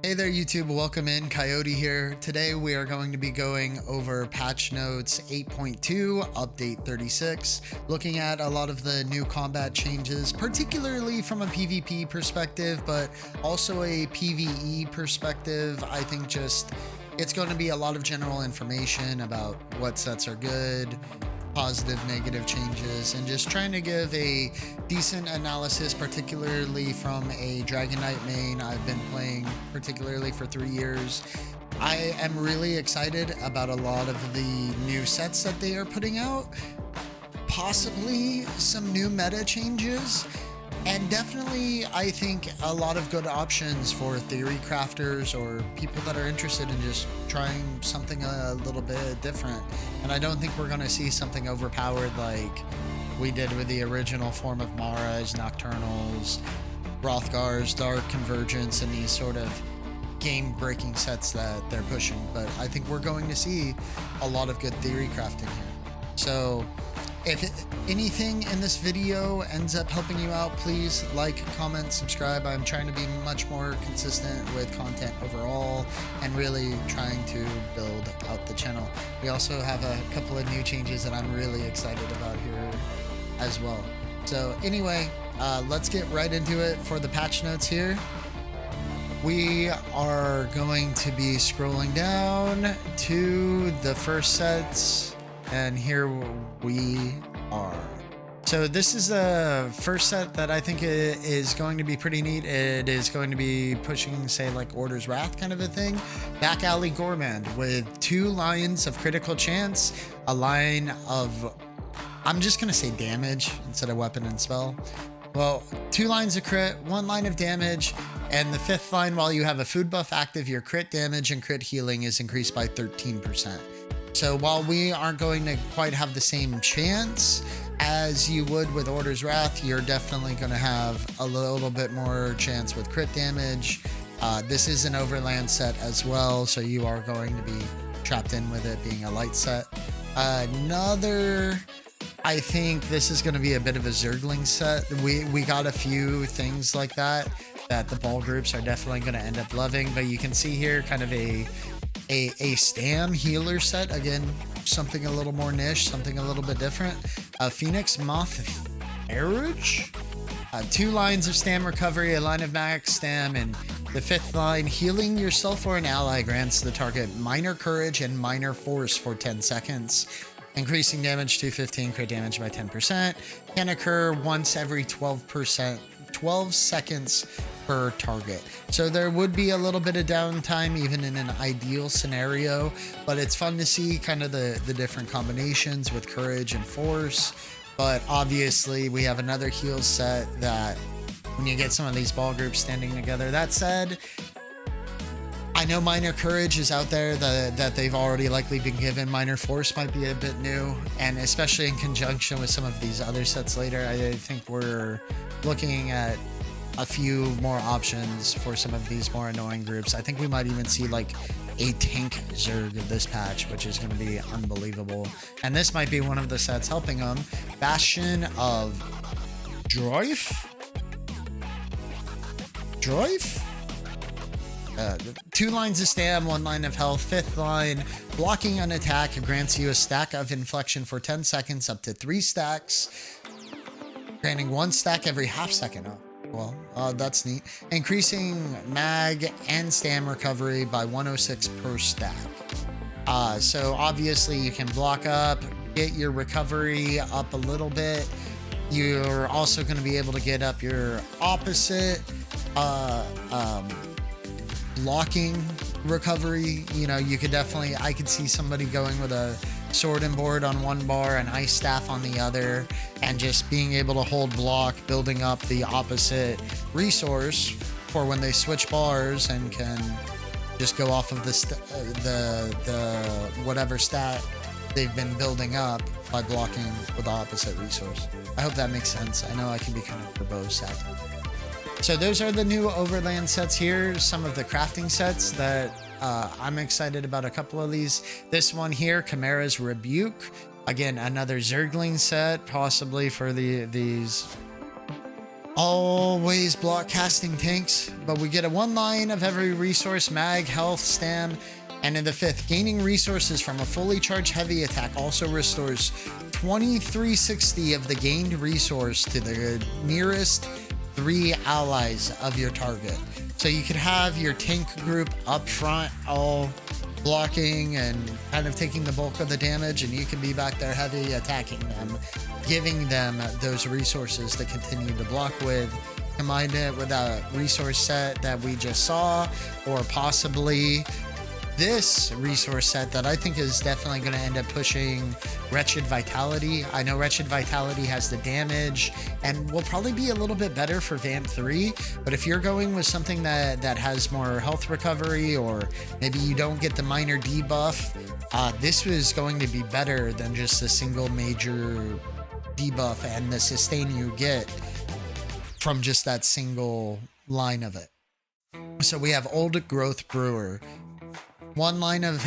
Hey there YouTube, welcome in, Coyote here. Today we are going to be going over patch notes 8.2, update 36, looking at a lot of the new combat changes, particularly from a PvP perspective, but also a PvE perspective. I think just it's going to be a lot of general information about what sets are good, positive, negative changes, and just trying to give a decent analysis, particularly from a Dragonknight main. I've been playing particularly for 3 years. I am really excited about a lot of the new sets that they are putting out, possibly some new meta changes, and definitely I think a lot of good options for theory crafters or people that are interested in just trying something a little bit different. And I don't think we're going to see something overpowered like we did with the original form of Mara's, Nocturnals, Hrothgar's, Dark Convergence, and these sort of game-breaking sets that they're pushing. But I think we're going to see a lot of good theory crafting here. So if anything in this video ends up helping you out, please like, comment, subscribe. I'm trying to be much more consistent with content overall and really trying to build out the channel. We also have a couple of new changes that I'm really excited about here as well. So anyway, let's get right into it for the patch notes here. We are going to be scrolling down to the first sets, and here we are. So this is the first set that I think is going to be pretty neat. It is going to be pushing, say, like Order's Wrath kind of a thing. Back Alley Gourmand with 2 lines of critical chance, a line of, I'm just gonna say damage instead of weapon and spell. Well, 2 lines of crit, 1 line of damage, and the 5th line, while you have a food buff active, your crit damage and crit healing is increased by 13%. So while we aren't going to quite have the same chance as you would with Order's Wrath, you're definitely going to have a little bit more chance with crit damage. This is an Overland set as well, so you are going to be trapped in with it being a light set. I think this is going to be a bit of a Zergling set. We got a few things like that the ball groups are definitely going to end up loving, but you can see here kind of a stam healer set. Again, something a little more niche, something a little bit different. Phoenix Moth Arroge, 2 lines of stam recovery, a line of max stam, and the 5th line, healing yourself or an ally grants the target minor courage and minor force for 10 seconds. Increasing damage to 15, crit damage by 10%. Can occur once every 12 seconds per target. So there would be a little bit of downtime even in an ideal scenario, but it's fun to see kind of the different combinations with courage and force. But obviously we have another heal set that when you get some of these ball groups standing together. That said, I know minor courage is out there that they've already likely been given. Minor force might be a bit new, and especially in conjunction with some of these other sets later, I think we're looking at a few more options for some of these more annoying groups. I think we might even see like a tank Zerg this patch, which is going to be unbelievable. And this might be one of the sets helping them. Bastion of Droif? 2 lines of stam, 1 line of health. 5th line, blocking an attack grants you a stack of inflection for 10 seconds, up to 3 stacks, granting 1 stack every half second. Oh, well, that's neat. Increasing mag and stam recovery by 106 per stack. So obviously you can block up, get your recovery up a little bit. You're also going to be able to get up your opposite blocking recovery. You know, you could definitely, I could see somebody going with a sword and board on one bar and ice staff on the other, and just being able to hold block, building up the opposite resource for when they switch bars and can just go off of the whatever stat they've been building up by blocking with the opposite resource. I hope that makes sense. I know I can be kind of verbose at times. So those are the new Overland sets here, some of the crafting sets that I'm excited about. A couple of these. This one here, Chimera's Rebuke. Again, another Zergling set, possibly for these always block casting tanks, but we get a 1 line of every resource, mag, health, stam, and in the 5th, gaining resources from a fully charged heavy attack also restores 2360 of the gained resource to the nearest 3 allies of your target. So you could have your tank group up front all blocking and kind of taking the bulk of the damage, and you can be back there heavy attacking them, giving them those resources to continue to block with. Combine it with a resource set that we just saw, or possibly this resource set that I think is definitely going to end up pushing Wretched Vitality. I know Wretched Vitality has the damage and will probably be a little bit better for Vamp 3, but if you're going with something that has more health recovery, or maybe you don't get the minor debuff, this was going to be better than just a single major debuff and the sustain you get from just that single line of it. So we have Old Growth Brewer. 1 line of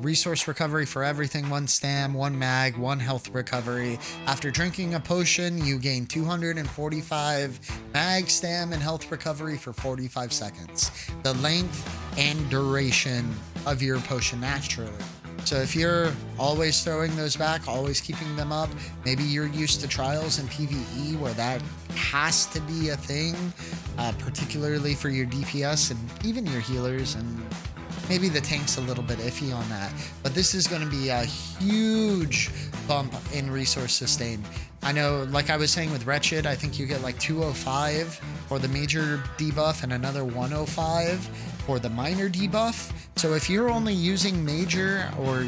resource recovery for everything, 1 stam, 1 mag, 1 health recovery. After drinking a potion, you gain 245 mag, stam, and health recovery for 45 seconds. The length and duration of your potion naturally. So if you're always throwing those back, always keeping them up, maybe you're used to trials in PvE where that has to be a thing, particularly for your DPS and even your healers, and maybe the tank's a little bit iffy on that, but this is going to be a huge bump in resource sustain. I know, like I was saying with Wretched, I think you get like 205 for the major debuff and another 105 for the minor debuff. So if you're only using major, or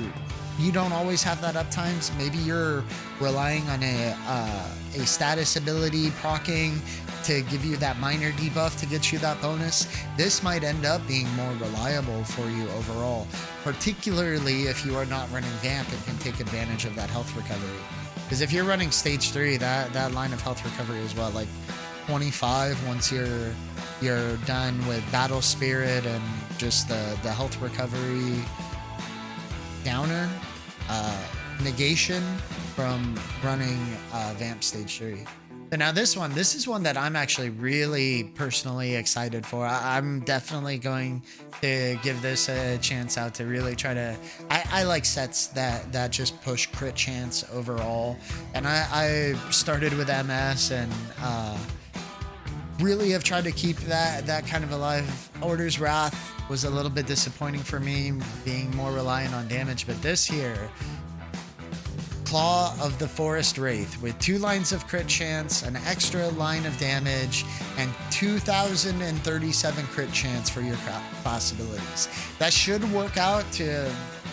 you don't always have that uptimes, maybe you're relying on a status ability proccing to give you that minor debuff to get you that bonus, this might end up being more reliable for you overall, particularly if you are not running Vamp and can take advantage of that health recovery. Because if you're running stage 3, that line of health recovery is what, like 25 once you're done with Battle Spirit and just the health recovery downer negation from running Vamp stage 3. But now this is one that I'm actually really personally excited for. I'm definitely going to give this a chance out to really try to... I like sets that just push crit chance overall. And I started with MS and really have tried to keep that kind of alive. Order's Wrath was a little bit disappointing for me, being more reliant on damage. But this here... Claw of the Forest Wraith with 2 lines of crit chance, an extra line of damage, and 2,037 crit chance for your class abilities. That should work out to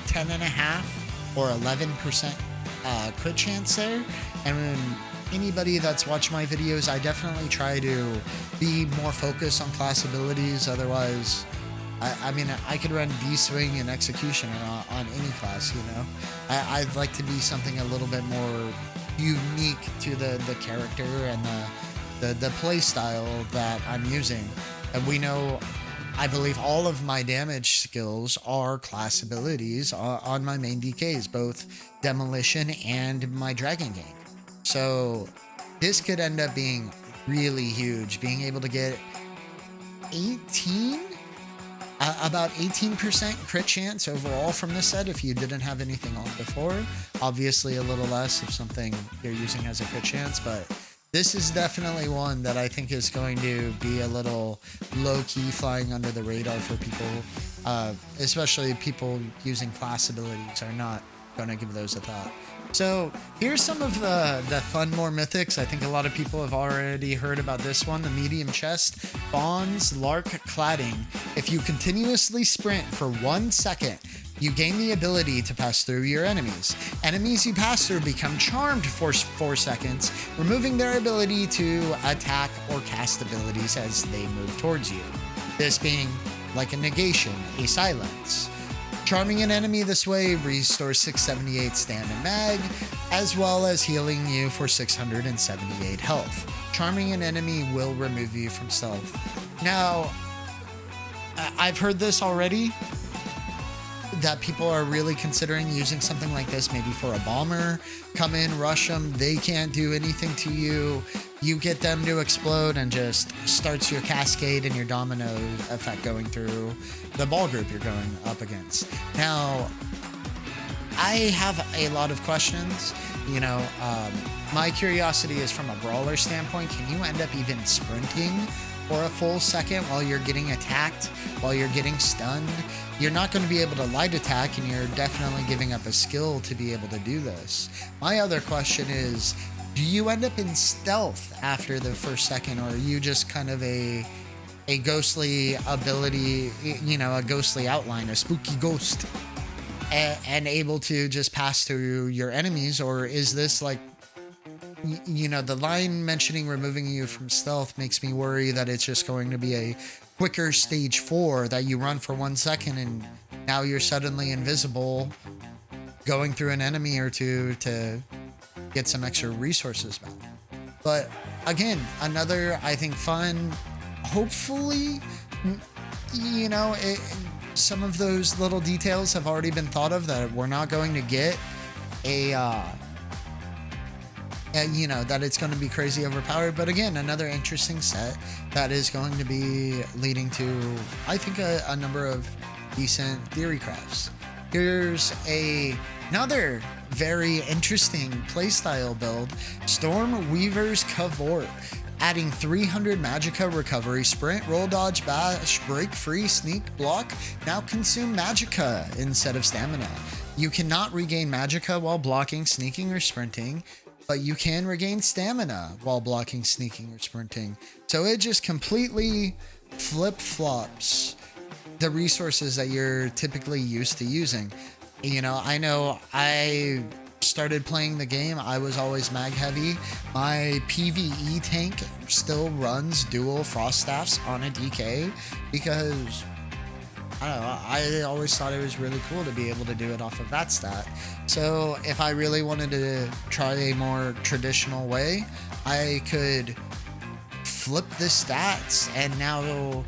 10.5 or 11% crit chance there. And anybody that's watched my videos, I definitely try to be more focused on class abilities. Otherwise, I mean, I could run D-Swing and Executioner on any class, you know. I'd like to be something a little bit more unique to the character and the play style that I'm using. And we know, I believe all of my damage skills are class abilities on my main DKs, both Demolition and my Dragon Gang. So this could end up being really huge, being able to get about 18% crit chance overall from this set if you didn't have anything on before. Obviously a little less if something you're using has a crit chance, but this is definitely one that I think is going to be a little low-key, flying under the radar for people, especially people using class abilities are not going to give those a thought. So here's some of the fun more mythics. I think a lot of people have already heard about this one. The medium chest, Bond's Lark Cladding. If you continuously sprint for 1 second, you gain the ability to pass through your enemies. Enemies you pass through become charmed for 4 seconds, removing their ability to attack or cast abilities as they move towards you. This being like a negation, a silence. Charming an enemy this way restores 678 stam and mag, as well as healing you for 678 health. Charming an enemy will remove you from stealth. Now, I've heard this already, that people are really considering using something like this maybe for a bomber. Come in, rush them, they can't do anything to you. you get them to explode and just starts your cascade and your domino effect going through the ball group you're going up against. Now, I have a lot of questions. You know, my curiosity is from a brawler standpoint. Can you end up even sprinting for a full second while you're getting attacked, while you're getting stunned? You're not going to be able to light attack, and you're definitely giving up a skill to be able to do this. My other question is, do you end up in stealth after the first second, or are you just kind of a ghostly ability, you know, a ghostly outline, a spooky ghost, and able to just pass through your enemies? Or is this like, you know, the line mentioning removing you from stealth makes me worry that it's just going to be a quicker stage 4 that you run for 1 second and now you're suddenly invisible, going through an enemy or two to get some extra resources back. But again, another, I think, fun, hopefully, you know, some of those little details have already been thought of, that we're not going to get you know, that it's going to be crazy overpowered. But again, another interesting set that is going to be leading to, I think, a number of decent theory crafts. Here's another very interesting playstyle build, Storm Weaver's Cavort, adding 300 Magicka recovery, sprint, roll, dodge, bash, break free, sneak, block. Now consume Magicka instead of stamina. You cannot regain Magicka while blocking, sneaking, or sprinting, but you can regain stamina while blocking, sneaking, or sprinting. So it just completely flip-flops the resources that you're typically used to using. You know I started playing the game, I was always mag heavy. My PvE tank still runs dual frost staffs on a DK because I don't know, I always thought it was really cool to be able to do it off of that stat. So if I really wanted to try a more traditional way, I could flip the stats and now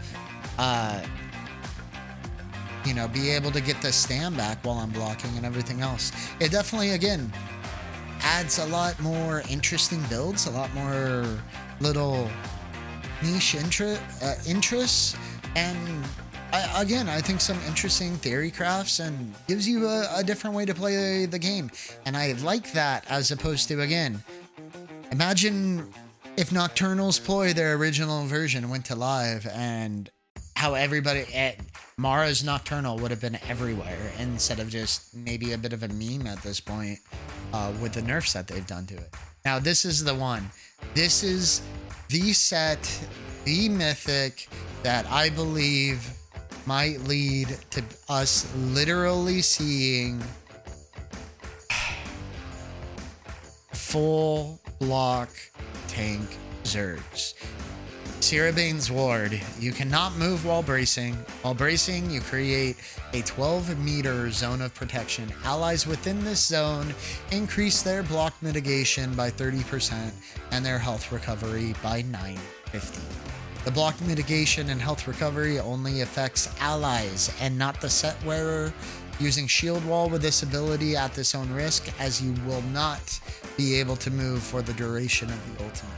you know, be able to get the stam back while I'm blocking and everything else. It definitely, again, adds a lot more interesting builds, a lot more little niche interests, and I think some interesting theory crafts, and gives you a different way to play the game. And I like that, as opposed to, again, imagine if Nocturnal's Ploy, their original version, went to live, and how everybody at Mara's Nocturnal would have been everywhere instead of just maybe a bit of a meme at this point with the nerfs that they've done to it. Now, this is the one. This is the set, the mythic, that I believe might lead to us literally seeing full block tank ZERGs. Sirabane's Ward. You cannot move while bracing. While bracing, you create a 12-meter zone of protection. Allies within this zone increase their block mitigation by 30% and their health recovery by 950. The block mitigation and health recovery only affects allies and not the set wearer. Using shield wall with this ability at this own risk, as you will not be able to move for the duration of the ultimate.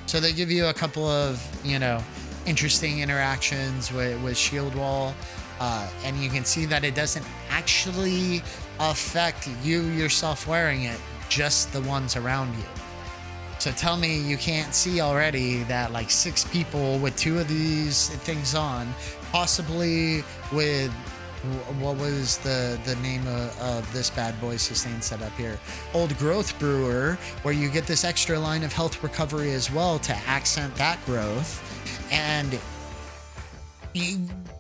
So they give you a couple of, you know, interesting interactions with shield wall, and you can see that it doesn't actually affect you yourself wearing it, just the ones around you. So tell me you can't see already that like 6 people with 2 of these things on, possibly with, what was the name of this bad boy sustain setup here? Old Growth Brewer, where you get this extra line of health recovery as well to accent that growth. And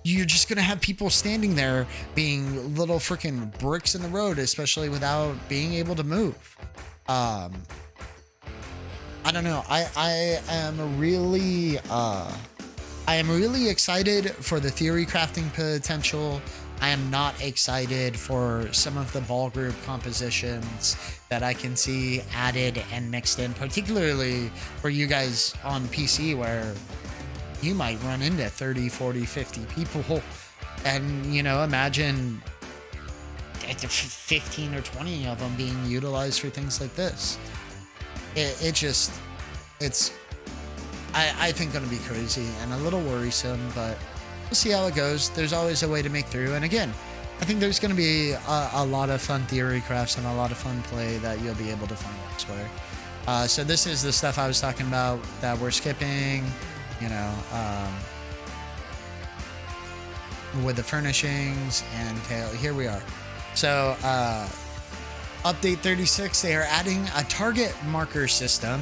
you're just going to have people standing there being little freaking bricks in the road, especially without being able to move. I don't know. I am really excited for the theory crafting potential. I am not excited for some of the ball group compositions that I can see added and mixed in, particularly for you guys on PC, where you might run into 30, 40, 50 people. And, you know, imagine 15 or 20 of them being utilized for things like this. It's I think going to be crazy and a little worrisome, but we'll see how it goes. There's always a way to make through. And again, I think there's going to be a lot of fun theory crafts and a lot of fun play that you'll be able to find elsewhere. So this is the stuff I was talking about that we're skipping, you know, with the furnishings and tail. Here we are. So update 36, they are adding a target marker system,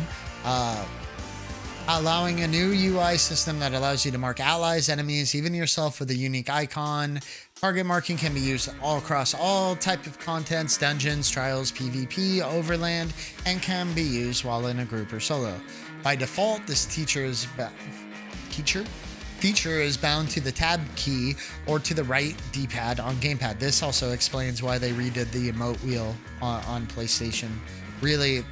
allowing a new UI system that allows you to mark allies, enemies, even yourself with a unique icon. Target marking can be used all across all type of contents, dungeons, trials, PvP, Overland, and can be used while in a group or solo. By default, this feature is bound to the tab key or to the right D-pad on gamepad. This also explains why they redid the emote wheel on PlayStation. Really,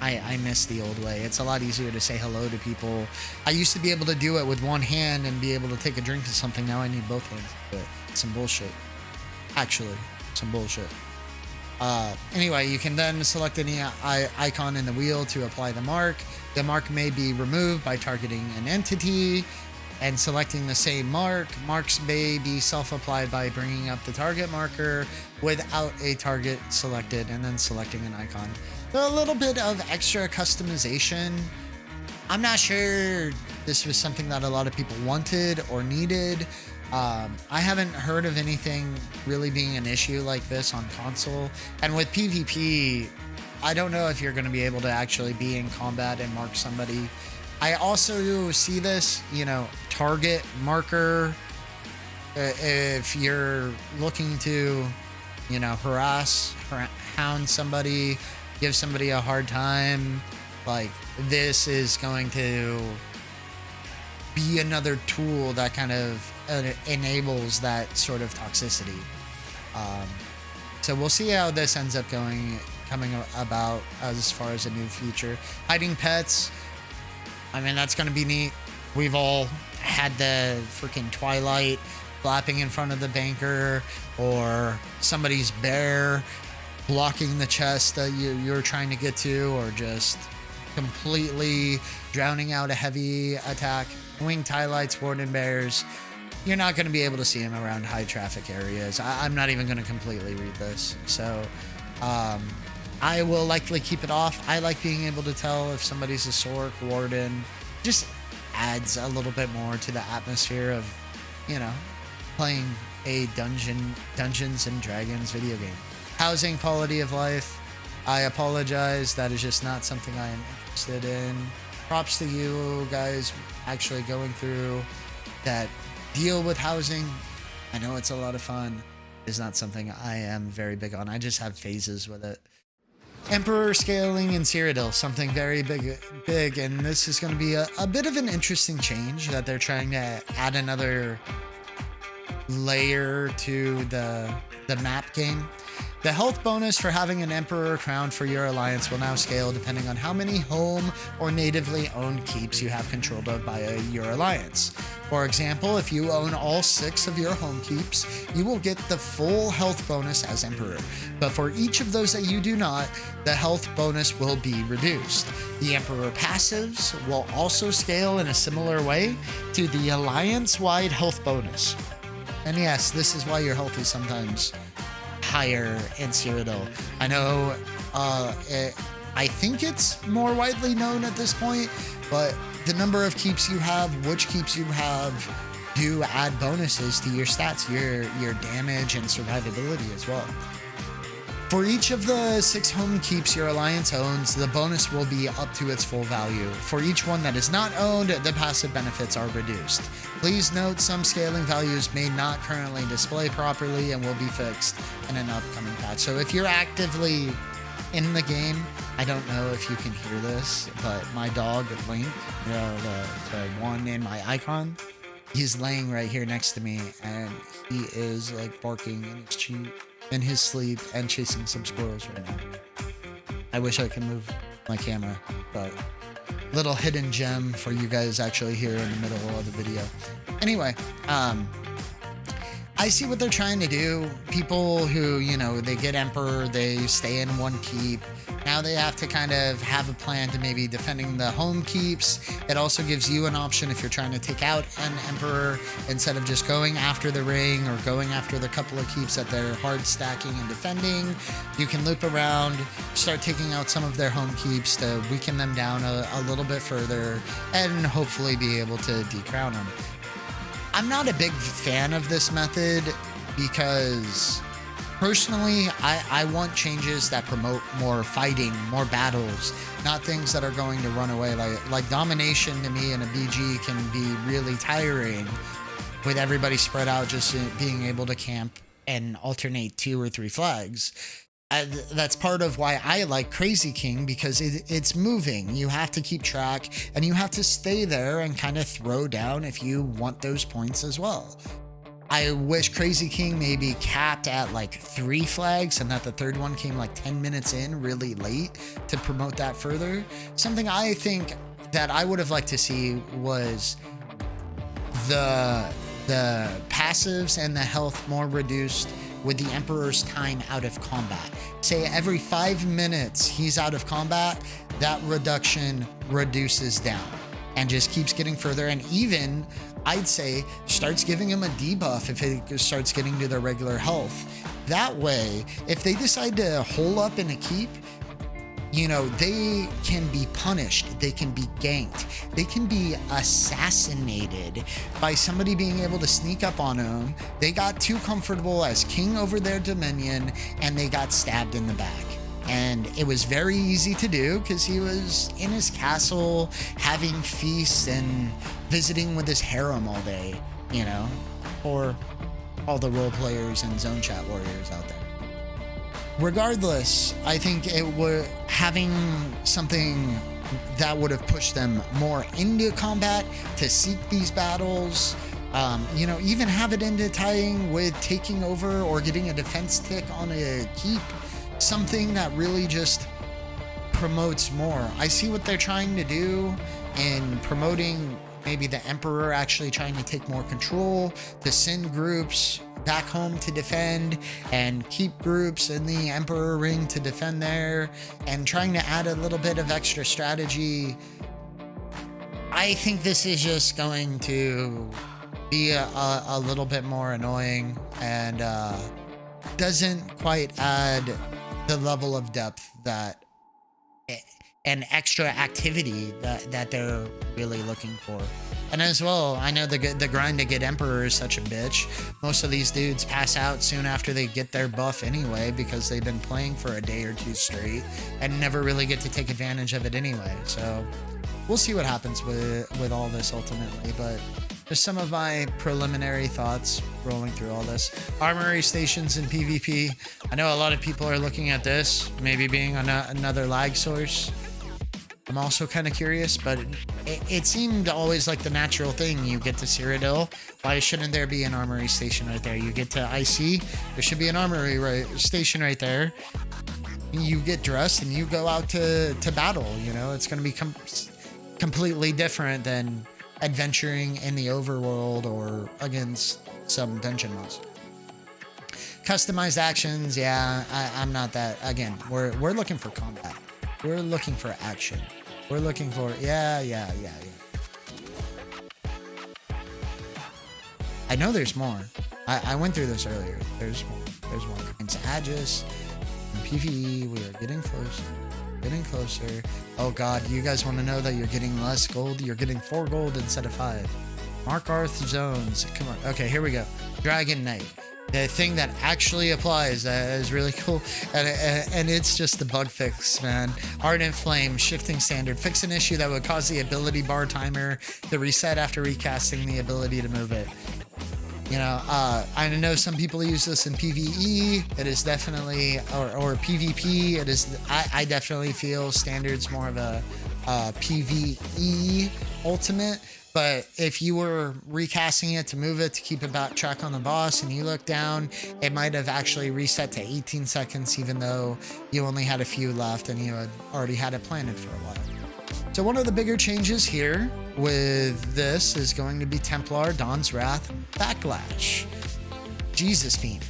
I miss the old way. It's a lot easier to say hello to people. I used to be able to do it with one hand and be able to take a drink of something. Now I need both hands to do it. Some bullshit. Actually, some bullshit. Anyway, you can then select any icon in the wheel to apply the mark. The mark may be removed by targeting an entity and selecting the same mark. Marks may be self-applied by bringing up the target marker without a target selected and then selecting an icon. So a little bit of extra customization. I'm not sure this was something that a lot of people wanted or needed. I haven't heard of anything really being an issue like this on console. And with PvP, I don't know if you're going to be able to actually be in combat and mark somebody. I also see this, you know, target marker. If you're looking to, you know, hound somebody, give somebody a hard time, like this is going to be another tool that kind of enables that sort of toxicity. So we'll see how this ends up coming about as far as a new feature. Hiding pets. I mean, that's going to be neat. We've all had the freaking Twilight flapping in front of the banker, or somebody's bear blocking the chest that you're trying to get to, or just completely drowning out a heavy attack. Winged Twilights, Warden bears. You're not going to be able to see them around high traffic areas. I'm not even going to completely read this. So I will likely keep it off. I like being able to tell if somebody's a Sork, Warden. Just adds a little bit more to the atmosphere of, you know, playing a Dungeons and Dragons video game. Housing, quality of life. I apologize. That is just not something I am interested in. Props to you guys actually going through that deal with housing. I know it's a lot of fun. It's not something I am very big on. I just have phases with it. Emperor scaling in Cyrodil, something very big, and this is going to be a bit of an interesting change that they're trying to add another layer to the map game. The health bonus for having an Emperor crown for your alliance will now scale depending on how many home or natively owned keeps you have control of by your alliance. For example, if you own all 6 of your home keeps, you will get the full health bonus as Emperor. But for each of those that you do not, the health bonus will be reduced. The Emperor passives will also scale in a similar way to the alliance-wide health bonus. And yes, this is why your health is sometimes higher in Cyrodil. I know, I think it's more widely known at this point, but the number of keeps you have, which keeps you have, do add bonuses to your stats, your damage and survivability as well. For each of the 6 home keeps your alliance owns, the bonus will be up to its full value. For each one that is not owned, the passive benefits are reduced. Please note some scaling values may not currently display properly and will be fixed in an upcoming patch. So if you're actively in the game, I don't know if you can hear this, but my dog, Link, the one in my icon, he's laying right here next to me, and he is like barking in his sleep and chasing some squirrels right now. I wish I could move my camera, but little hidden gem for you guys actually here in the middle of the video. Anyway, I see what they're trying to do. People who, you know, they get Emperor, they stay in one keep, Now they have to kind of have a plan to maybe defending the home keeps. It also gives you an option if you're trying to take out an Emperor, instead of just going after the ring or going after the couple of keeps that they're hard stacking and defending. You can loop around, start taking out some of their home keeps to weaken them down a little bit further, and hopefully be able to decrown them. I'm not a big fan of this method because personally, I want changes that promote more fighting, more battles, not things that are going to run away. Like domination to me in a BG can be really tiring with everybody spread out, just being able to camp and alternate 2 or 3 flags. That's part of why I like Crazy King, because it's moving. You have to keep track and you have to stay there and kind of throw down if you want those points as well. I wish Crazy King maybe capped at like 3 flags and that the third one came like 10 minutes in really late to promote that further. Something I think that I would have liked to see was the passives and the health more reduced with the Emperor's time out of combat. Say every 5 minutes he's out of combat, that reduction reduces down and just keeps getting further, and even I'd say starts giving him a debuff if it starts getting to their regular health. That way, if they decide to hole up in a keep, you know, they can be punished, they can be ganked, they can be assassinated by somebody being able to sneak up on them. They got too comfortable as king over their dominion and they got stabbed in the back. And it was very easy to do because he was in his castle having feasts and visiting with his harem all day, you know, for all the role players and zone chat warriors out there. Regardless, I think it would having something that would have pushed them more into combat to seek these battles, you know, even have it into tying with taking over or getting a defense tick on a keep. Something that really just promotes more. I see what they're trying to do in promoting maybe the Emperor actually trying to take more control, to send groups back home to defend and keep groups in the Emperor ring to defend there, and trying to add a little bit of extra strategy. I think this is just going to be a little bit more annoying and doesn't quite add the level of depth that and extra activity that they're really looking for. And as well, I know the grind to get Emperor is such a bitch. Most of these dudes pass out soon after they get their buff anyway, because they've been playing for a day or 2 straight and never really get to take advantage of it anyway. So we'll see what happens with all this ultimately, but just some of my preliminary thoughts rolling through all this. Armory Stations in PvP. I know a lot of people are looking at this maybe being another lag source. I'm also kind of curious, but it seemed always like the natural thing. You get to Cyrodil, why shouldn't there be an Armory Station right there? You get to IC, there should be an Armory Station right there. You get dressed and you go out to battle. You know, it's going to be completely different than adventuring in the overworld or against some dungeon monster. Customized actions, yeah, I'm not that. Again, we're looking for combat. We're looking for action. We're looking for yeah. I know there's more. I went through this earlier. There's more. There's more. It's Aegis and PvE. We are getting closer. Getting closer. Oh god, you guys want to know that you're getting less gold? You're getting 4 gold instead of 5. Mark Arth zones. Come on. Okay, here we go. Dragonknight. The thing that actually applies that is really cool, and it's just the bug fix, man. Ardent Flame, shifting standard. Fix an issue that would cause the ability bar timer to reset after recasting the ability to move it. You know, I know some people use this in PvE. It is definitely, or PvP. It is. I definitely feel standard's more of a PvE ultimate. But if you were recasting it to move it to keep it back track on the boss and you look down, it might have actually reset to 18 seconds, even though you only had a few left and you had already had it planted for a while. So one of the bigger changes here with this is going to be Templar, Dawn's Wrath, Backlash. Jesus Beam.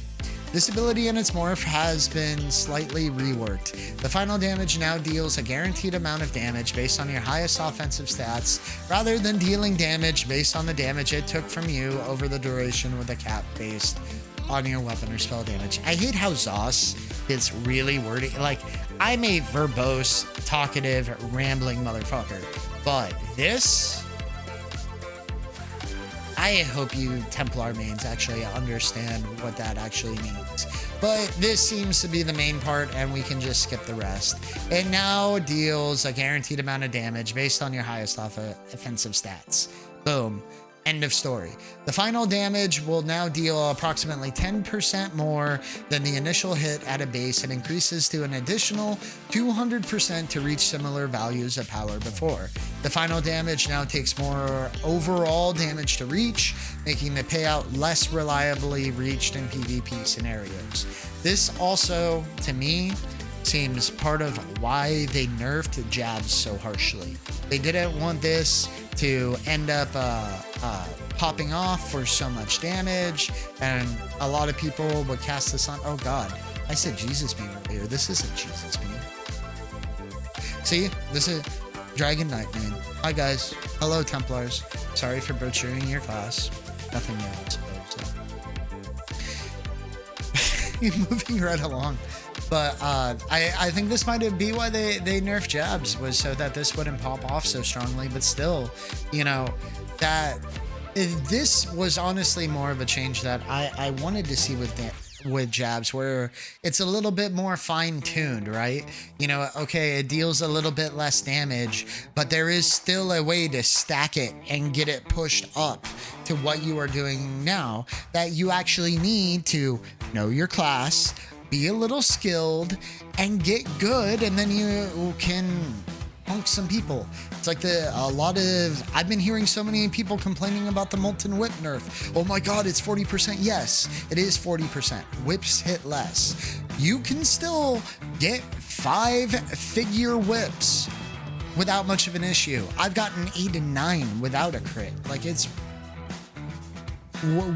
This ability and its morph has been slightly reworked. The final damage now deals a guaranteed amount of damage based on your highest offensive stats, rather than dealing damage based on the damage it took from you over the duration with a cap based on your weapon or spell damage. I hate how Zos is really wordy. Like, I'm a verbose, talkative, rambling motherfucker, but this, I hope you Templar mains actually understand what that actually means. But this seems to be the main part, and we can just skip the rest. It now deals a guaranteed amount of damage based on your highest offensive stats. Boom. End of story. The final damage will now deal approximately 10% more than the initial hit at a base and increases to an additional 200% to reach similar values of power before. The final damage now takes more overall damage to reach, making the payout less reliably reached in PvP scenarios. This also, to me, seems part of why they nerfed jabs so harshly. They didn't want this to end up popping off for so much damage, and a lot of people would cast this on. Oh god, I said Jesus beam earlier. This isn't Jesus beam. See, this is Dragonknight main. Hi guys. Hello Templars. Sorry for butchering your class. Nothing else. Moving right along. But I think this might be why they nerfed jabs, was so that this wouldn't pop off so strongly. But still, you know, that this was honestly more of a change that I wanted to see with jabs, where it's a little bit more fine-tuned, right? You know, okay, it deals a little bit less damage, but there is still a way to stack it and get it pushed up to what you are doing now, that you actually need to know your class, be a little skilled, and get good, and then you can punk some people. It's like I've been hearing so many people complaining about the Molten Whip nerf. Oh my god, it's 40%. Yes, it is 40%. Whips hit less. You can still get 5-figure whips without much of an issue. I've gotten 8 and 9 without a crit. Like, it's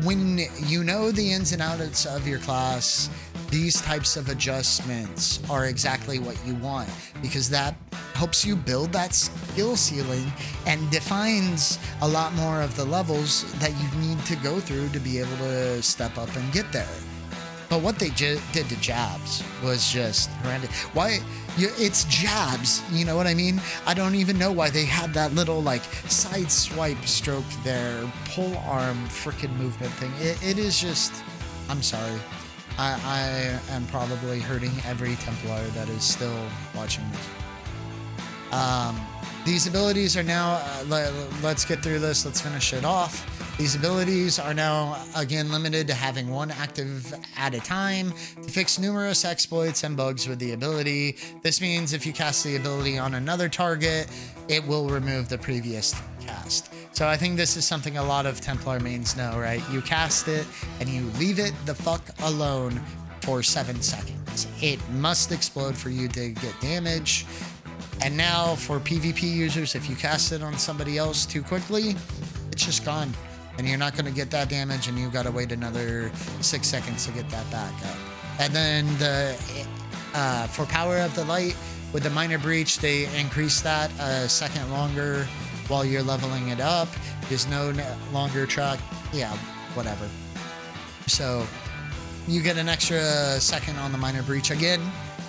when you know the ins and outs of your class, these types of adjustments are exactly what you want, because that helps you build that skill ceiling and defines a lot more of the levels that you need to go through to be able to step up and get there. But what they did to jabs was just horrendous. Why? It's jabs, you know what I mean? I don't even know why they had that little like side swipe stroke there, pull arm frickin' movement thing. It is just, I'm sorry. I am probably hurting every Templar that is still watching this. These abilities are now, let's get through this, let's finish it off. These abilities are now, again, limited to having one active at a time to fix numerous exploits and bugs with the ability. This means if you cast the ability on another target, it will remove the previous cast. So I think this is something a lot of Templar mains know, right? You cast it and you leave it the fuck alone for 7 seconds. It must explode for you to get damage. And now for PvP users, if you cast it on somebody else too quickly, it's just gone. And you're not going to get that damage, and you've got to wait another 6 seconds to get that back up. And then for Power of the Light, with the Minor Breach, they increase that a second longer while you're leveling it up. There's no longer track. Yeah, whatever. So you get an extra second on the Minor Breach again.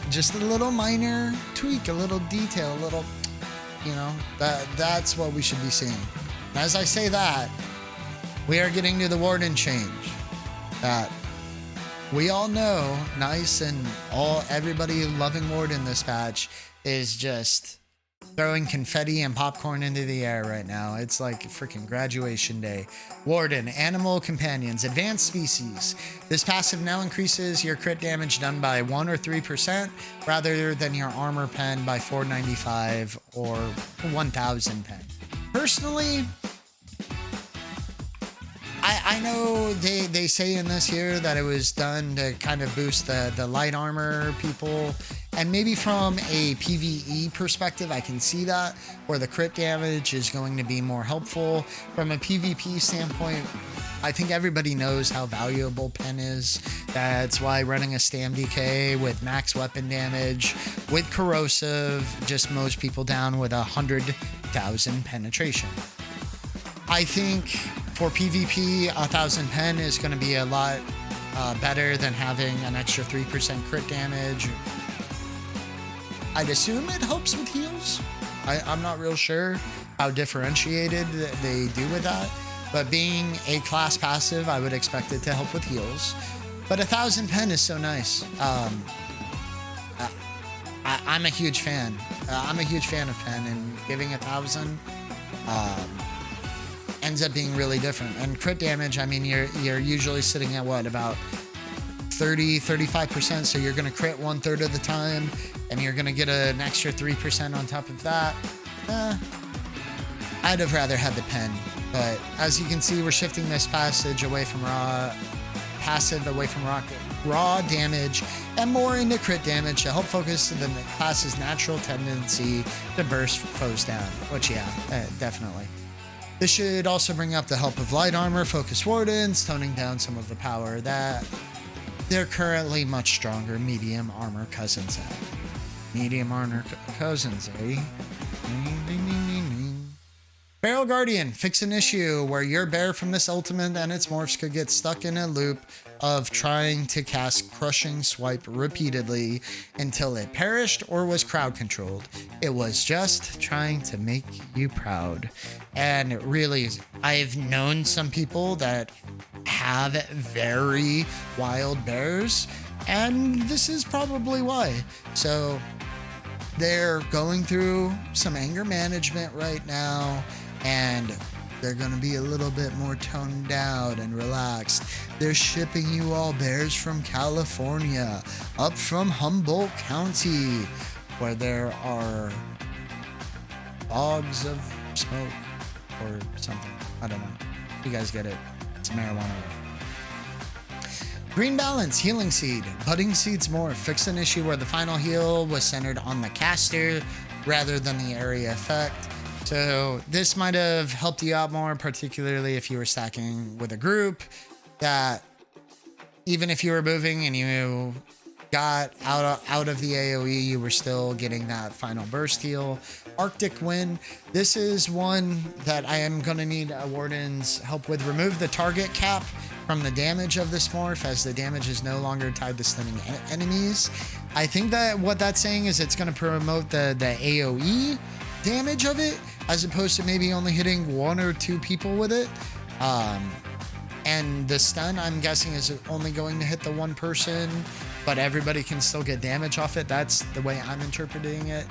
Just a little minor tweak, a little detail, a little, you know, that's what we should be seeing. And as I say that, we are getting to the Warden change that we all know, nice, and everybody loving Warden this patch is just throwing confetti and popcorn into the air right now. It's like freaking graduation day. Warden, Animal Companions, Advanced Species. This passive now increases your crit damage done by 1 or 3% rather than your armor pen by 495 or 1000 pen. Personally, I know they say in this here that it was done to kind of boost the light armor people, And maybe from a PvE perspective, I can see that, where the crit damage is going to be more helpful. From a PvP standpoint, I think everybody knows how valuable pen is. That's why running a Stam DK with max weapon damage, with corrosive, just mows people down with 100,000 penetration. I think for PvP, 1,000 pen is going to be a lot better than having an extra 3% crit damage. I'd assume it helps with heals. I'm not real sure how differentiated they do with that. But being a class passive, I would expect it to help with heals. But 1,000 pen is so nice. I'm a huge fan. I'm a huge fan of pen, and giving 1,000 ends up being really different. And crit damage, I mean, you're usually sitting at what, about 35%. So you're gonna crit 1/3 of the time, and you're gonna get an extra 3% on top of that. I'd have rather had the pen. But as you can see, we're shifting this passive away from raw damage and more into crit damage to help focus the class's natural tendency to burst foes down, which definitely. This should also bring up the help of light armor, focus wardens, toning down some of the power that they're currently much stronger medium armor cousins have. Medium armor cousins, eh? Ding, ding, ding, ding, ding. Barrel Guardian, fix an issue where your bear from this ultimate and its morphs could get stuck in a loop of trying to cast Crushing Swipe repeatedly until it perished or was crowd controlled. It was just trying to make you proud. And it really, I've known some people that have very wild bears, and this is probably why. So they're going through some anger management right now, and they're going to be a little bit more toned down and relaxed. They're shipping you all bears from California, up from Humboldt County, where there are fogs of smoke or something. I don't know. You guys get it. It's marijuana. Green Balance, Healing Seed, Budding Seeds more. Fix an issue where the final heal was centered on the caster rather than the area effect. So this might have helped you out more, particularly if you were stacking with a group, that even if you were moving and you got out of the AoE, you were still getting that final burst heal. Arctic Wind, this is one that I am going to need a Warden's help with. Remove the target cap from the damage of this morph, as the damage is no longer tied to stunning enemies. I think that what that's saying is it's going to promote the AoE damage of it, as opposed to maybe only hitting 1 or 2 people with it. And the stun, I'm guessing, is only going to hit the 1 person, but everybody can still get damage off it. That's the way I'm interpreting it.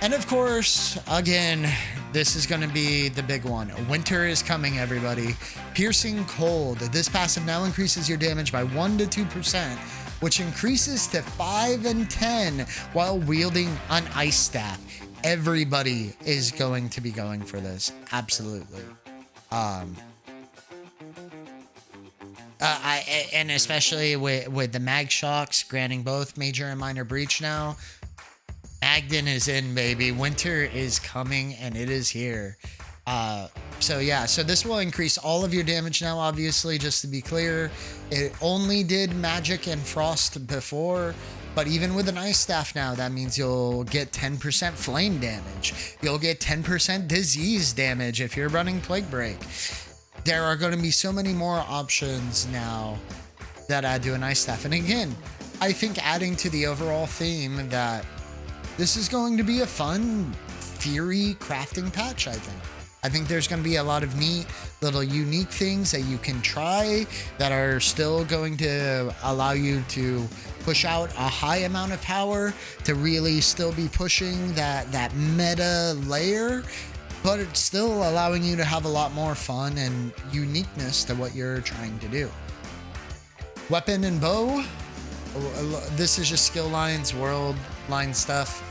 And of course, again, this is going to be the big one. Winter is coming, everybody. Piercing Cold. This passive now increases your damage by 1 to 2%, which increases to 5 and 10 while wielding an ice staff. Everybody is going to be going for this. Absolutely. And especially with the mag shocks granting both major and minor breach now. Magden is in, baby. Winter is coming, and it is here. So this will increase all of your damage now, obviously, just to be clear. It only did magic and frost before, but even with an ice staff now, that means you'll get 10% flame damage. You'll get 10% disease damage if you're running Plague Break. There are going to be so many more options now that add to an ice staff. And again, I think adding to the overall theme that this is going to be a fun theory crafting patch, I think there's going to be a lot of neat little unique things that you can try that are still going to allow you to push out a high amount of power to really still be pushing that meta layer, but it's still allowing you to have a lot more fun and uniqueness to what you're trying to do. Weapon and bow. This is just skill lines, world line stuff.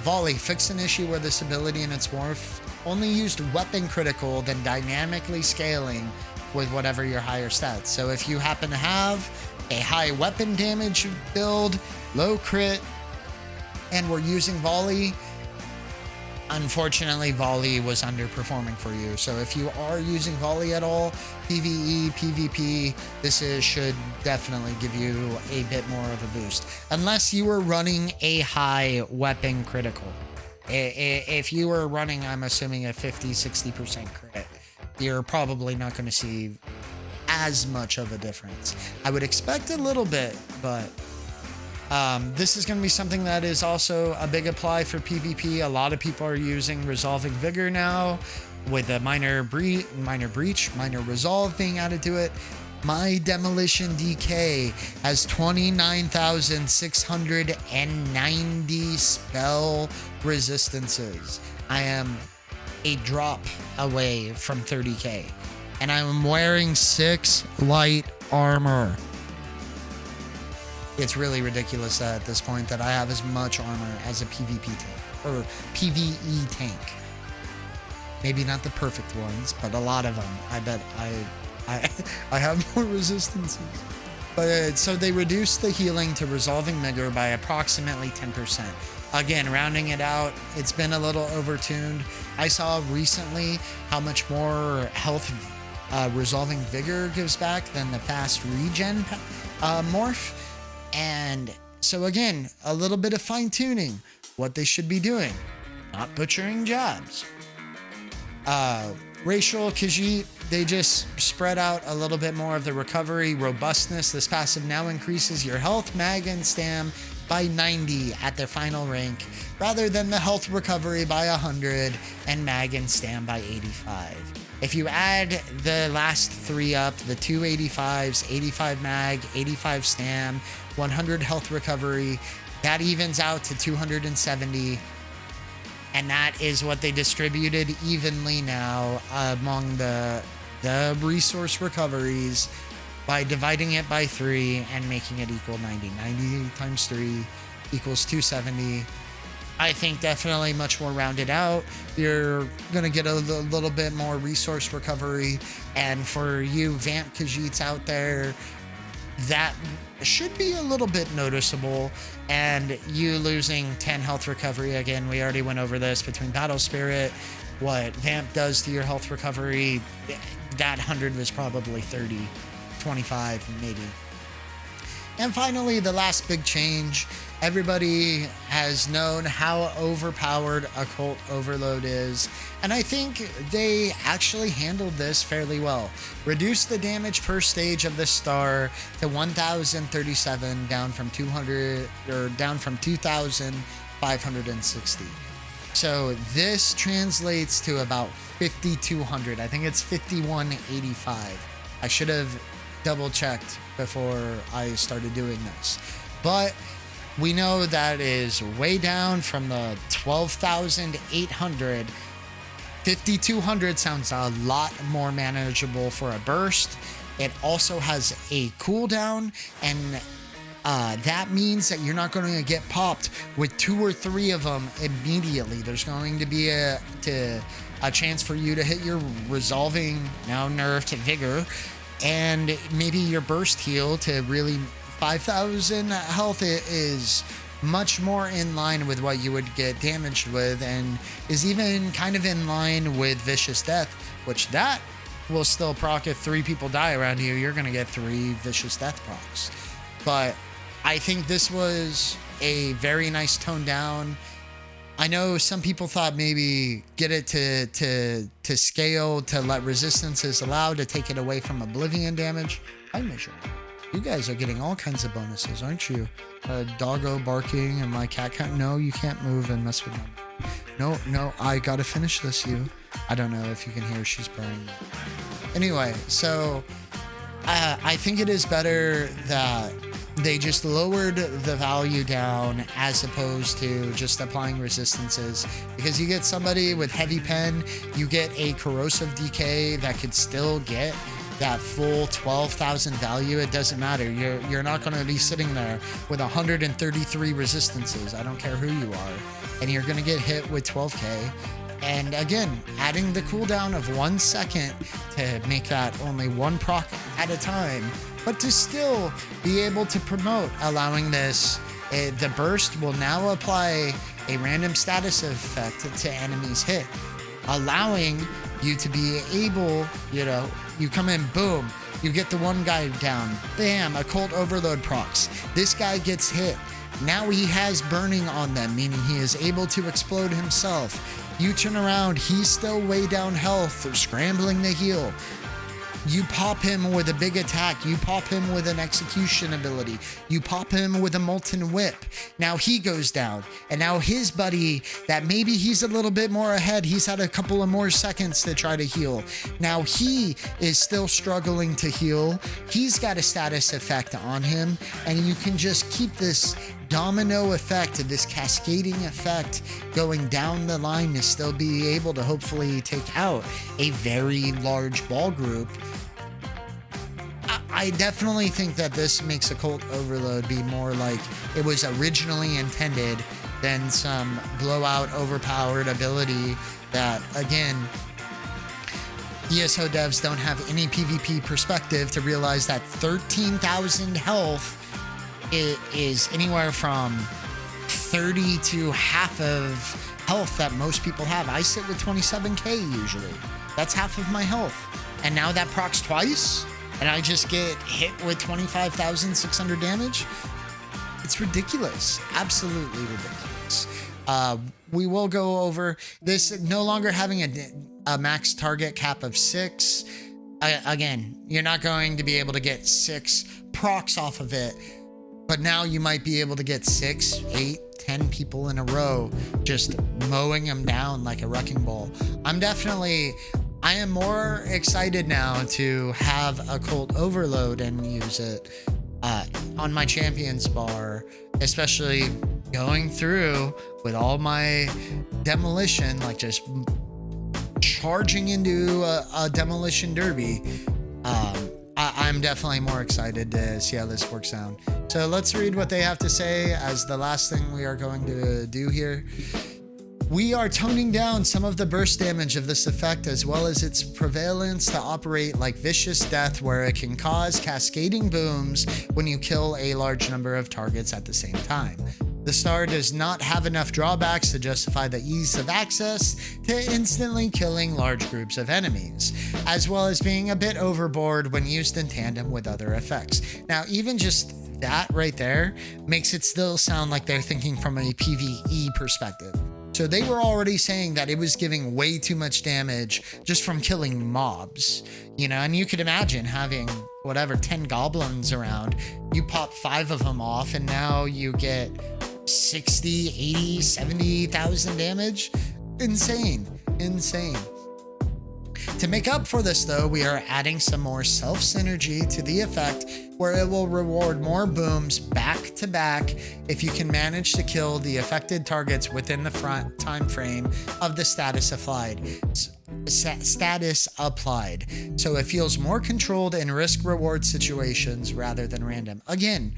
Volley, fix an issue where this ability and its morph only used weapon critical, then dynamically scaling with whatever your higher stats. So if you happen to have a high weapon damage build, low crit, and were using Volley, unfortunately, Volley was underperforming for you. So if you are using Volley at all, PvE, PvP, should definitely give you a bit more of a boost. Unless you were running a high weapon critical. If you were running, I'm assuming a 50-60% crit, you're probably not going to see as much of a difference. I would expect a little bit, but this is going to be something that is also a big apply for PvP. A lot of people are using Resolving Vigor now with a minor breach, minor resolve being added to it. My Demolition DK has 29,690 spell resistances. I am a drop away from 30k, and I'm wearing 6 light armor. It's really ridiculous that at this point that I have as much armor as a PvP tank, or PvE tank. Maybe not the perfect ones, but a lot of them. I bet I have more resistances. But so they reduced the healing to Resolving Vigor by approximately 10%. Again, rounding it out, it's been a little overtuned. I saw recently how much more health Resolving Vigor gives back than the fast regen morph. And so again, a little bit of fine tuning, what they should be doing, not butchering jobs. Racial Khajiit, they just spread out a little bit more of the recovery. Robustness, this passive now increases your health, mag, and stam by 90 at their final rank, rather than the health recovery by 100 and mag and stam by 85. If you add the last 3 up, the 2 85s, 85 mag, 85 stam, 100 health recovery, that evens out to 270. And that is what they distributed evenly now among the resource recoveries by dividing it by 3 and making it equal 90. 90 times 3 equals 270. I think definitely much more rounded out. You're going to get a little bit more resource recovery. And for you Vamp Khajiits out there, that should be a little bit noticeable. And you losing 10 health recovery, again, we already went over this between Battle Spirit, what Vamp does to your health recovery, that 100 was probably 30, 25 maybe. And finally, the last big change. Everybody has known how overpowered Occult Overload is, and I think they actually handled this fairly well. Reduced the damage per stage of the star to 1,037, down from 2,560. So this translates to about 5,200. I think it's 5,185. I should have double checked before I started doing this, but we know that is way down from the 12,800. 5,200 sounds a lot more manageable for a burst. It also has a cooldown, and that means that you're not going to get popped with 2 or 3 of them immediately. There's going to be a chance for you to hit your resolving, now nerfed, Vigor, and maybe your burst heal to really 5,000 health is much more in line with what you would get damaged with, and is even kind of in line with Vicious Death, which that will still proc. If 3 people die around you, you're going to get 3 Vicious Death procs. But I think this was a very nice tone down. I know some people thought maybe get it to scale to let resistances allowed to take it away from Oblivion damage. I measure. You guys are getting all kinds of bonuses, aren't you? Doggo barking and my cat can't. No, you can't move and mess with them. No, I gotta finish this, you. I don't know if you can hear, she's purring. Anyway, so I think it is better that they just lowered the value down as opposed to just applying resistances, because you get somebody with heavy pen, you get a corrosive decay that could still get that full 12,000 value. It doesn't matter. You're not going to be sitting there with 133 resistances. I don't care who you are, and you're going to get hit with 12k. And again, adding the cooldown of 1 second to make that only 1 proc at a time, but to still be able to promote allowing this The burst will now apply a random status effect to enemies hit, allowing you to be able, you come in, boom, you get the one guy down, bam, Occult Overload procs. This guy gets hit. Now he has burning on them, meaning he is able to explode himself. You turn around, he's still way down health, scrambling to heal. You pop him with a big attack. You pop him with an execution ability. You pop him with a molten whip. Now he goes down. And now his buddy, that maybe he's a little bit more ahead, he's had a couple of more seconds to try to heal. Now he is still struggling to heal. He's got a status effect on him. And you can just keep this domino effect, this cascading effect going down the line to still be able to hopefully take out a very large ball group. I definitely think that this makes Occult Overload be more like it was originally intended than some blowout overpowered ability that, again, ESO devs don't have any PvP perspective to realize that 13,000 health is anywhere from 30 to half of health that most people have. I sit with 27k usually. That's half of my health. And now that procs twice, and I just get hit with 25,600 damage. It's ridiculous. Absolutely ridiculous. We will go over this no longer having a max target cap of 6. Again, you're not going to be able to get 6 procs off of it. But now you might be able to get 6, 8, 10 people in a row, just mowing them down like a wrecking ball. I am more excited now to have Occult Overload and use it on my champions bar, especially going through with all my demolition, like just charging into a demolition derby. I'm definitely more excited to see how this works out. So let's read what they have to say as the last thing we are going to do here. We are toning down some of the burst damage of this effect, as well as its prevalence to operate like vicious death, where it can cause cascading booms when you kill a large number of targets at the same time. The star does not have enough drawbacks to justify the ease of access to instantly killing large groups of enemies, as well as being a bit overboard when used in tandem with other effects. Now, even just that right there makes it still sound like they're thinking from a PvE perspective. So they were already saying that it was giving way too much damage just from killing mobs, and you could imagine having whatever 10 goblins around, you pop 5 of them off and now you get 60, 80, 70,000 damage. Insane. To make up for this though, we are adding some more self synergy to the effect, where it will reward more booms back to back if you can manage to kill the affected targets within the front time frame of the status applied. So it feels more controlled in risk reward situations rather than random. Again,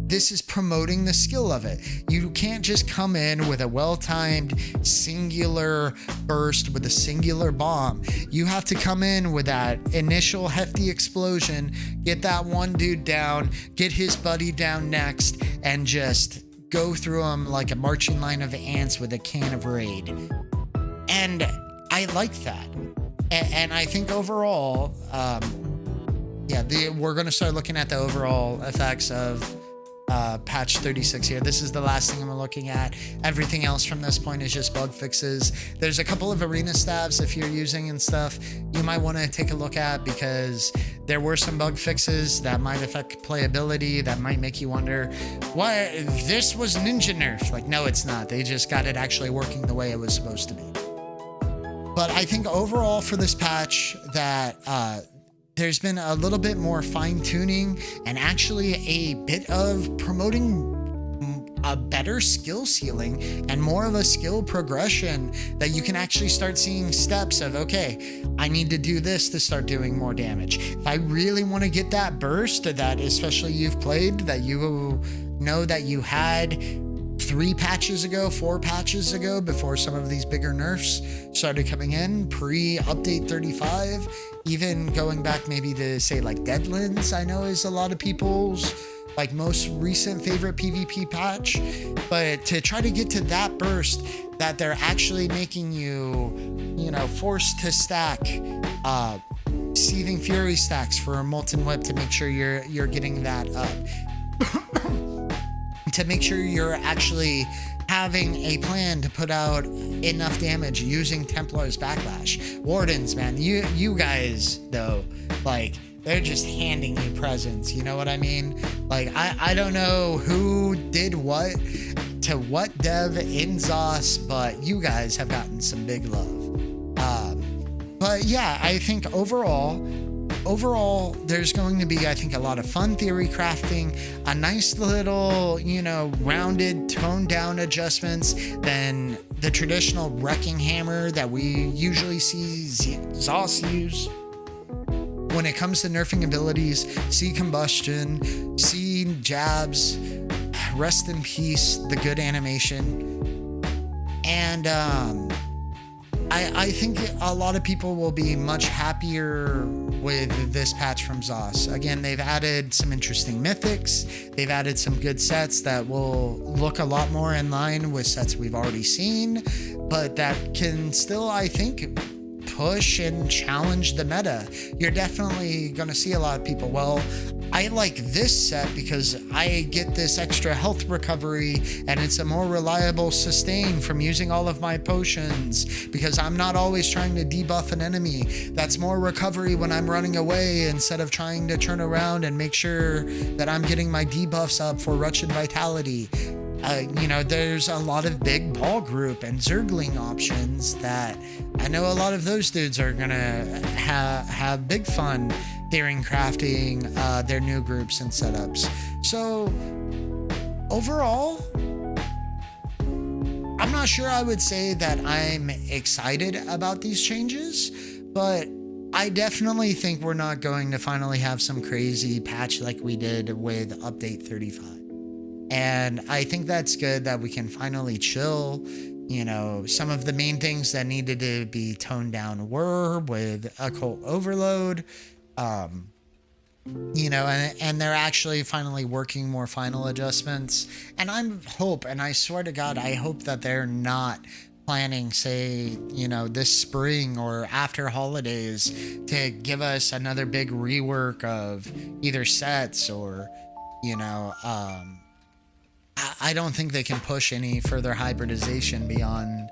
this is promoting the skill of it. You can't just come in with a well-timed singular burst with a singular bomb. You have to come in with that initial hefty explosion, get that one dude down, get his buddy down next, and just go through them like a marching line of ants with a can of Raid. And I like that. And I think overall, we're going to start looking at the overall effects of patch 36 here. This is the last thing I'm looking at. Everything else from this point is just bug fixes. There's a couple of arena staffs if you're using and stuff you might want to take a look at, because there were some bug fixes that might affect playability, that might make you wonder, what, this was ninja nerf? Like, no, it's not. They just got it actually working the way it was supposed to be. But I think overall for this patch that there's been a little bit more fine-tuning and actually a bit of promoting a better skill ceiling and more of a skill progression, that you can actually start seeing steps of, okay, I need to do this to start doing more damage. If I really want to get that burst that especially you've played, that you know that you had 3 patches ago, 4 patches ago, before some of these bigger nerfs started coming in, pre-update 35, even going back maybe to say like Deadlands, I know is a lot of people's like most recent favorite PvP patch, but to try to get to that burst that they're actually making you, you know, forced to stack Seething Fury stacks for a Molten Whip to make sure you're getting that up. To make sure you're actually having a plan to put out enough damage using Templars Backlash. Wardens, man, you guys though, like, they're just handing you presents, you know what I mean? Like, I don't know who did what to what dev in ZOS, but you guys have gotten some big love. But yeah, I think overall, there's going to be, I think, a lot of fun theory crafting, a nice little, you know, rounded, toned down adjustments than the traditional wrecking hammer that we usually see ZOS use. When it comes to nerfing abilities, see combustion, see jabs, rest in peace, the good animation. And I think a lot of people will be much happier with this patch from ZOS. Again, they've added some interesting mythics. They've added some good sets that will look a lot more in line with sets we've already seen, but that can still, I think, push and challenge the meta. You're definitely going to see a lot of people, well, I like this set because I get this extra health recovery and it's a more reliable sustain from using all of my potions because I'm not always trying to debuff an enemy. That's more recovery when I'm running away instead of trying to turn around and make sure that I'm getting my debuffs up for Wretched Vitality. You know, there's a lot of big ball group and Zergling options that I know a lot of those dudes are gonna have big fun theory crafting their new groups and setups. So overall, I'm not sure I would say that I'm excited about these changes, but I definitely think we're not going to finally have some crazy patch like we did with update 35. And I think that's good that we can finally chill. You know, some of the main things that needed to be toned down were with Occult Overload, you know, and they're actually finally working more final adjustments. And I swear to God, I hope that they're not planning, say, you know, this spring or after holidays to give us another big rework of either sets or, you know, I don't think they can push any further hybridization beyond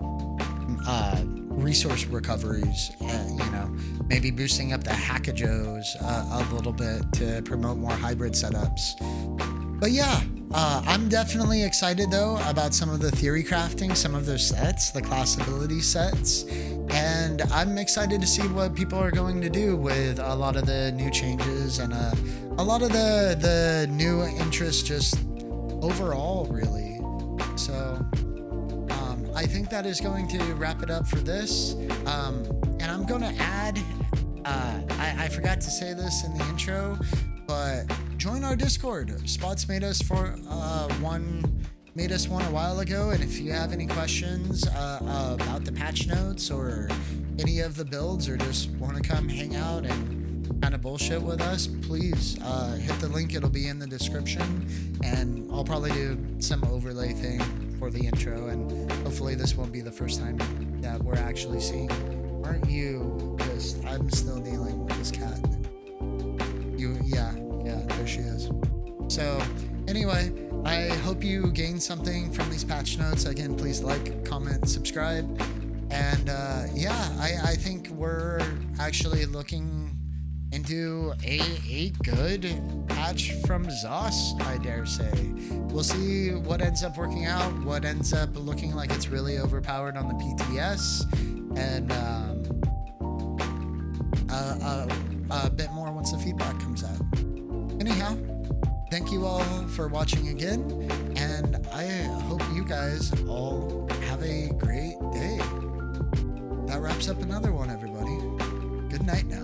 resource recoveries, you know, maybe boosting up the Hackajos a little bit to promote more hybrid setups. But yeah, I'm definitely excited though about some of the theory crafting, some of those sets, the class ability sets, and I'm excited to see what people are going to do with a lot of the new changes and a lot of the new interest just overall, really. So I think that is going to wrap it up for this. And I'm going to add, I forgot to say this in the intro, but join our Discord. Spots made us one a while ago, and if you have any questions about the patch notes or any of the builds, or just want to come hang out and kind of bullshit with us, please hit the link. It'll be in the description, and I'll probably do some overlay thing for the intro, and hopefully this won't be the first time that we're actually seeing. Aren't you just, I'm still dealing with this cat. Yeah, there she is. So anyway, I hope you gained something from these patch notes. Again, please like, comment, subscribe, and yeah, I think we're actually looking into a good patch from ZOS, I dare say. We'll see what ends up working out, what ends up looking like it's really overpowered on the PTS, and a bit more once the feedback comes out. Anyhow, thank you all for watching again, and I hope you guys all have a great day. That wraps up another one, everybody. Good night now.